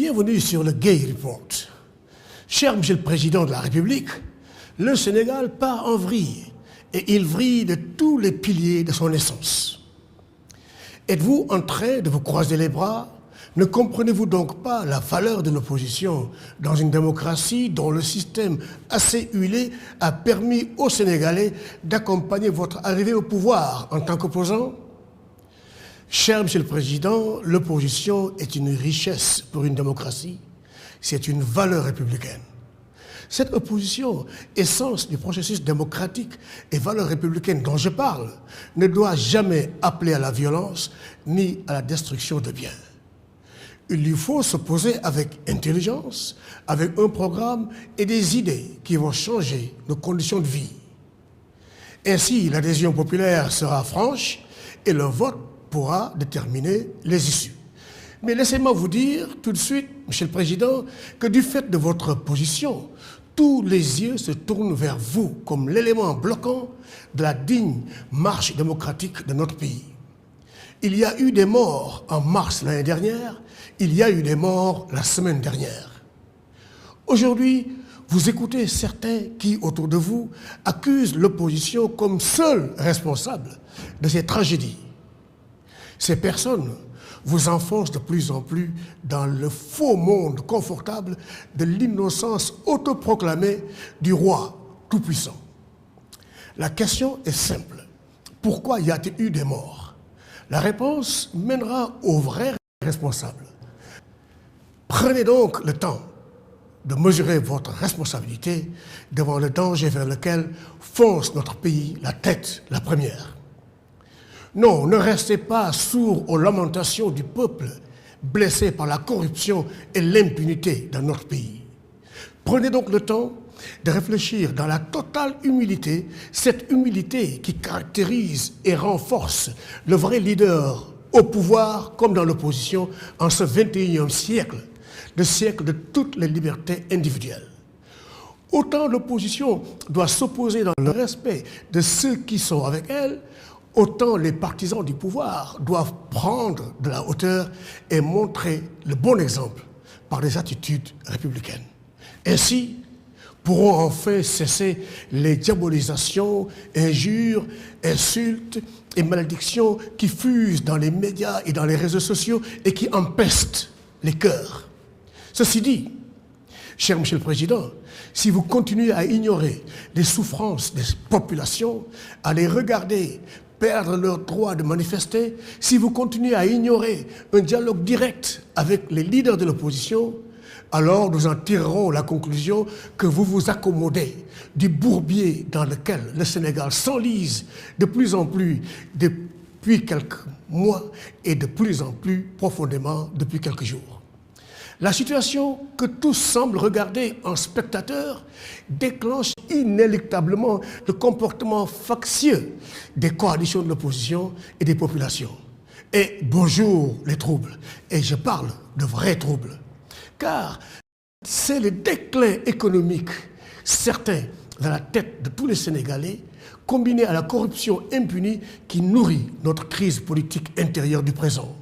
Bienvenue sur le Gay Report. Cher Monsieur le Président de la République, le Sénégal part en vrille et il vrille de tous les piliers de son essence. Êtes-vous en train de vous croiser les bras? Ne comprenez-vous donc pas la valeur de l'opposition dans une démocratie dont le système assez huilé a permis aux Sénégalais d'accompagner votre arrivée au pouvoir en tant qu'opposant? Cher Monsieur le Président, l'opposition est une richesse pour une démocratie, c'est une valeur républicaine. Cette opposition, essence du processus démocratique et valeur républicaine dont je parle, ne doit jamais appeler à la violence ni à la destruction de biens. Il lui faut s'opposer avec intelligence, avec un programme et des idées qui vont changer nos conditions de vie. Ainsi, l'adhésion populaire sera franche et le vote pourra déterminer les issues. Mais laissez-moi vous dire tout de suite, Monsieur le Président, que du fait de votre position, tous les yeux se tournent vers vous comme l'élément bloquant de la digne marche démocratique de notre pays. Il y a eu des morts en mars l'année dernière, il y a eu des morts la semaine dernière. Aujourd'hui, vous écoutez certains qui, autour de vous, accusent l'opposition comme seule responsable de ces tragédies. Ces personnes vous enfoncent de plus en plus dans le faux monde confortable de l'innocence autoproclamée du roi tout-puissant. La question est simple. Pourquoi y a-t-il eu des morts? La réponse mènera aux vrais responsables. Prenez donc le temps de mesurer votre responsabilité devant le danger vers lequel fonce notre pays, la tête la première. Non, ne restez pas sourds aux lamentations du peuple blessé par la corruption et l'impunité dans notre pays. Prenez donc le temps de réfléchir dans la totale humilité, cette humilité qui caractérise et renforce le vrai leader au pouvoir comme dans l'opposition en ce 21e siècle, le siècle de toutes les libertés individuelles. Autant l'opposition doit s'opposer dans le respect de ceux qui sont avec elle, autant les partisans du pouvoir doivent prendre de la hauteur et montrer le bon exemple par des attitudes républicaines. Ainsi, pourront enfin cesser les diabolisations, injures, insultes et malédictions qui fusent dans les médias et dans les réseaux sociaux et qui empestent les cœurs. Ceci dit, cher Monsieur le Président, si vous continuez à ignorer les souffrances des populations, à les regarder perdre leur droit de manifester, si vous continuez à ignorer un dialogue direct avec les leaders de l'opposition, alors nous en tirerons la conclusion que vous vous accommodez du bourbier dans lequel le Sénégal s'enlise de plus en plus depuis quelques mois et de plus en plus profondément depuis quelques jours. La situation que tous semblent regarder en spectateurs déclenche inéluctablement le comportement factieux des coalitions de l'opposition et des populations. Et bonjour les troubles, et je parle de vrais troubles. Car c'est le déclin économique certain dans la tête de tous les Sénégalais, combiné à la corruption impunie qui nourrit notre crise politique intérieure du présent.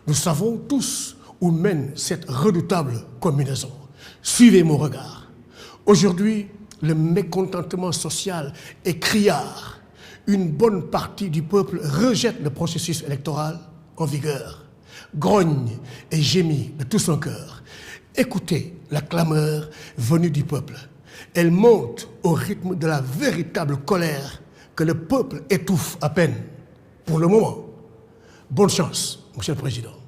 Nous savons tous où mène cette redoutable combinaison. Suivez mon regard. Aujourd'hui, le mécontentement social est criard. Une bonne partie du peuple rejette le processus électoral en vigueur, grogne et gémit de tout son cœur. Écoutez la clameur venue du peuple. Elle monte au rythme de la véritable colère que le peuple étouffe à peine. Pour le moment, bonne chance, Monsieur le Président.